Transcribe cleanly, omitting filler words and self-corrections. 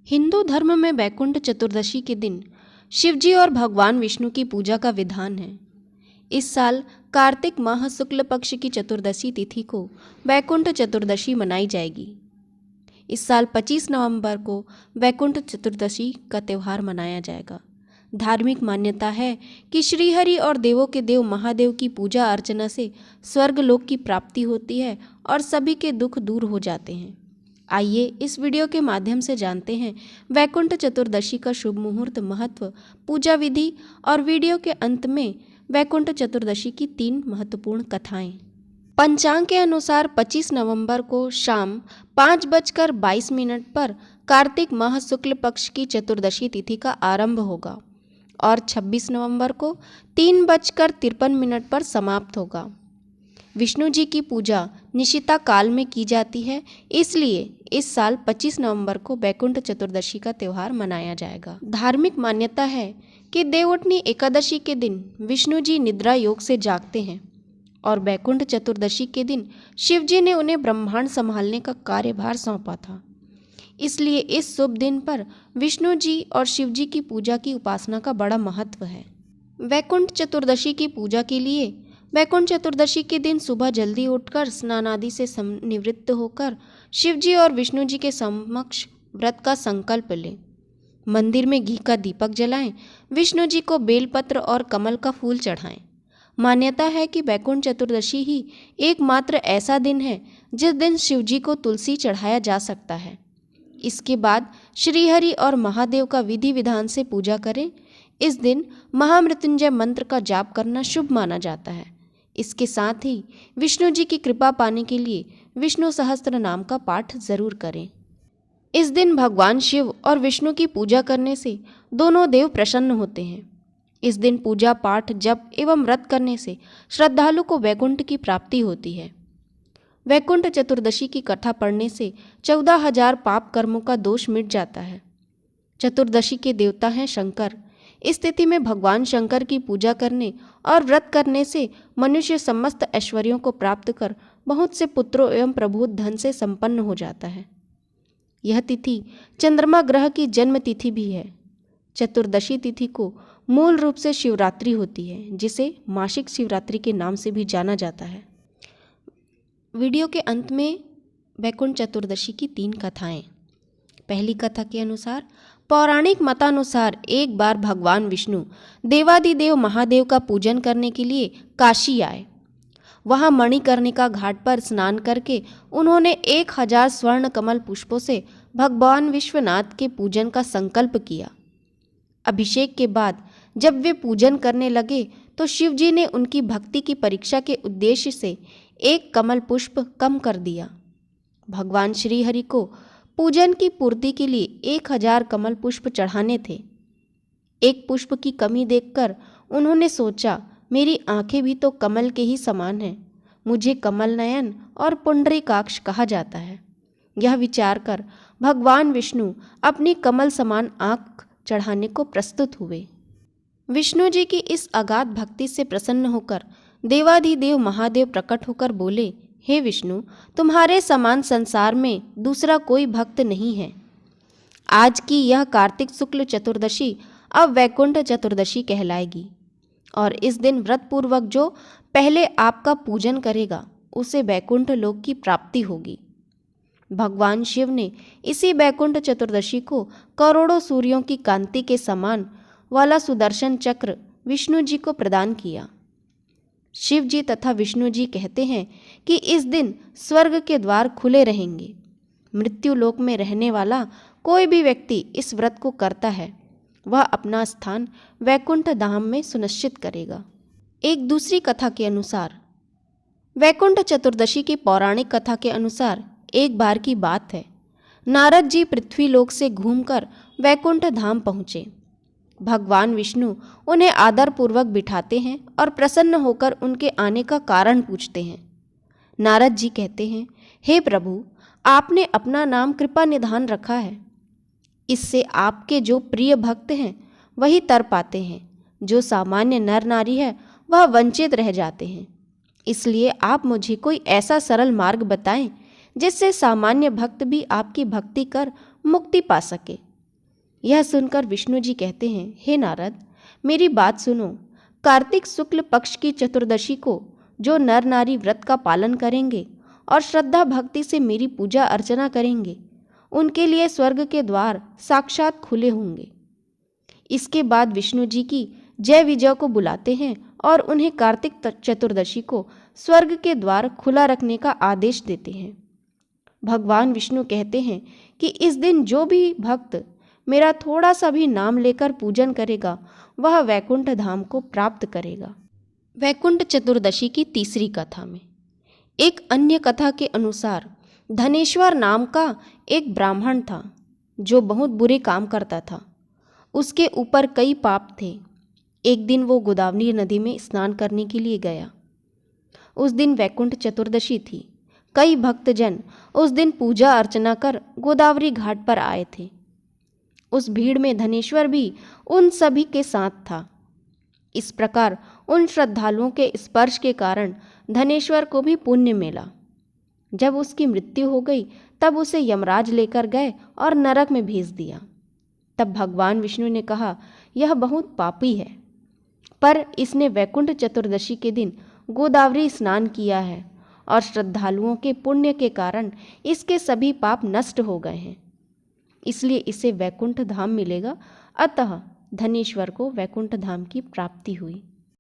हिंदू धर्म में वैकुंठ चतुर्दशी के दिन शिवजी और भगवान विष्णु की पूजा का विधान है। इस साल कार्तिक माह शुक्ल पक्ष की चतुर्दशी तिथि को वैकुंठ चतुर्दशी मनाई जाएगी। इस साल 25 नवंबर को वैकुंठ चतुर्दशी का त्यौहार मनाया जाएगा। धार्मिक मान्यता है कि श्रीहरि और देवों के देव महादेव की पूजा अर्चना से स्वर्ग लोक की प्राप्ति होती है और सभी के दुख दूर हो जाते हैं। आइए इस वीडियो के माध्यम से जानते हैं वैकुंठ चतुर्दशी का शुभ मुहूर्त, महत्व, पूजा विधि और वीडियो के अंत में वैकुंठ चतुर्दशी की 3 महत्वपूर्ण कथाएं। पंचांग के अनुसार 25 नवंबर को शाम 5:22 पर कार्तिक माह शुक्ल पक्ष की चतुर्दशी तिथि का आरंभ होगा और 26 नवंबर को 3:53 पर समाप्त होगा। विष्णु जी की पूजा निशिता काल में की जाती है, इसलिए इस साल 25 नवंबर को वैकुंठ चतुर्दशी का त्यौहार मनाया जाएगा। धार्मिक मान्यता है कि देवउठनी एकादशी के दिन विष्णु जी निद्रा योग से जागते हैं और वैकुंठ चतुर्दशी के दिन शिव जी ने उन्हें ब्रह्मांड संभालने का कार्यभार सौंपा था। इसलिए इस शुभ दिन पर विष्णु जी और शिव जी की पूजा की उपासना का बड़ा महत्व है। वैकुंठ चतुर्दशी की पूजा के लिए वैकुंठ चतुर्दशी के दिन सुबह जल्दी उठकर स्नान आदि से निवृत्त होकर शिव जी और विष्णु जी के समक्ष व्रत का संकल्प लें। मंदिर में घी का दीपक जलाएं, विष्णु जी को बेलपत्र और कमल का फूल चढ़ाएं। मान्यता है कि वैकुंठ चतुर्दशी ही एकमात्र ऐसा दिन है जिस दिन शिव जी को तुलसी चढ़ाया जा सकता है। इसके बाद श्रीहरि और महादेव का विधि विधान से पूजा करें। इस दिन महामृत्युंजय मंत्र का जाप करना शुभ माना जाता है। इसके साथ ही विष्णु जी की कृपा पाने के लिए विष्णु सहस्त्र नाम का पाठ जरूर करें। इस दिन भगवान शिव और विष्णु की पूजा करने से दोनों देव प्रसन्न होते हैं। इस दिन पूजा पाठ, जप एवं व्रत करने से श्रद्धालु को वैकुंठ की प्राप्ति होती है। वैकुंठ चतुर्दशी की कथा पढ़ने से 14,000 पाप कर्मों का दोष मिट जाता है। चतुर्दशी के देवता हैं शंकर। इस तिथि में भगवान शंकर की पूजा करने और व्रत करने से मनुष्य समस्त ऐश्वर्यों को प्राप्त कर बहुत से पुत्रों एवं प्रभुत धन से संपन्न हो जाता है। यह तिथि चंद्रमा ग्रह की जन्म तिथि भी है। चतुर्दशी तिथि को मूल रूप से शिवरात्रि होती है, जिसे मासिक शिवरात्रि के नाम से भी जाना जाता है। वीडियो के अंत में वैकुंठ चतुर्दशी की 3 कथाएं। पहली कथा के अनुसार पौराणिक मतानुसार एक बार भगवान विष्णु देवादिदेव महादेव का पूजन करने के लिए काशी आए। वहां मणिकर्णिका घाट पर स्नान करके उन्होंने 1000 स्वर्ण कमल पुष्पों से भगवान विश्वनाथ के पूजन का संकल्प किया। अभिषेक के बाद जब वे पूजन करने लगे तो शिव जी ने उनकी भक्ति की परीक्षा के उद्देश्य से एक कमल पुष्प कम कर दिया। भगवान श्रीहरि को पूजन की पूर्ति के लिए 1000 कमल पुष्प चढ़ाने थे। एक पुष्प की कमी देखकर उन्होंने सोचा, मेरी आंखें भी तो कमल के ही समान हैं, मुझे कमल नयन और पुंडरीकाक्ष कहा जाता है। यह विचार कर भगवान विष्णु अपनी कमल समान आंख चढ़ाने को प्रस्तुत हुए। विष्णु जी की इस अगाध भक्ति से प्रसन्न होकर देवाधिदेव महादेव प्रकट होकर बोले, हे विष्णु, तुम्हारे समान संसार में दूसरा कोई भक्त नहीं है। आज की यह कार्तिक शुक्ल चतुर्दशी अब वैकुंठ चतुर्दशी कहलाएगी और इस दिन व्रत पूर्वक जो पहले आपका पूजन करेगा उसे वैकुंठ लोक की प्राप्ति होगी। भगवान शिव ने इसी वैकुंठ चतुर्दशी को करोड़ों सूर्यों की कांति के समान वाला सुदर्शन चक्र विष्णु जी को प्रदान किया। शिव जी तथा विष्णु जी कहते हैं कि इस दिन स्वर्ग के द्वार खुले रहेंगे। मृत्यु लोक में रहने वाला कोई भी व्यक्ति इस व्रत को करता है, वह अपना स्थान वैकुंठ धाम में सुनिश्चित करेगा। एक दूसरी कथा के अनुसार वैकुंठ चतुर्दशी की पौराणिक कथा के अनुसार एक बार की बात है, नारद जी पृथ्वी लोक से घूमकर वैकुंठ धाम पहुँचे। भगवान विष्णु उन्हें आदर पूर्वक बिठाते हैं और प्रसन्न होकर उनके आने का कारण पूछते हैं। नारद जी कहते हैं, हे प्रभु, आपने अपना नाम कृपा निधान रखा है। इससे आपके जो प्रिय भक्त हैं वही तर पाते हैं, जो सामान्य नर नारी है वह वंचित रह जाते हैं। इसलिए आप मुझे कोई ऐसा सरल मार्ग बताएं जिससे सामान्य भक्त भी आपकी भक्ति कर मुक्ति पा सके यह सुनकर विष्णु जी कहते हैं, हे नारद, मेरी बात सुनो। कार्तिक शुक्ल पक्ष की चतुर्दशी को जो नर नारी व्रत का पालन करेंगे और श्रद्धा भक्ति से मेरी पूजा अर्चना करेंगे, उनके लिए स्वर्ग के द्वार साक्षात खुले होंगे। इसके बाद विष्णु जी की जय विजय को बुलाते हैं और उन्हें कार्तिक चतुर्दशी को स्वर्ग के द्वार खुला रखने का आदेश देते हैं। भगवान विष्णु कहते हैं कि इस दिन जो भी भक्त मेरा थोड़ा सा भी नाम लेकर पूजन करेगा, वह वैकुंठ धाम को प्राप्त करेगा। वैकुंठ चतुर्दशी की तीसरी कथा में एक अन्य कथा के अनुसार धनेश्वर नाम का एक ब्राह्मण था जो बहुत बुरे काम करता था। उसके ऊपर कई पाप थे। एक दिन वो गोदावरी नदी में स्नान करने के लिए गया। उस दिन वैकुंठ चतुर्दशी थी। कई भक्तजन उस दिन पूजा अर्चना कर गोदावरी घाट पर आए थे। उस भीड़ में धनेश्वर भी उन सभी के साथ था। इस प्रकार उन श्रद्धालुओं के स्पर्श के कारण धनेश्वर को भी पुण्य मिला। जब उसकी मृत्यु हो गई तब उसे यमराज लेकर गए और नरक में भेज दिया। तब भगवान विष्णु ने कहा, यह बहुत पापी है, पर इसने वैकुंठ चतुर्दशी के दिन गोदावरी स्नान किया है और श्रद्धालुओं के पुण्य के कारण इसके सभी पाप नष्ट हो गए हैं, इसलिए इसे वैकुंठ धाम मिलेगा। अतः धनेश्वर को वैकुंठ धाम की प्राप्ति हुई।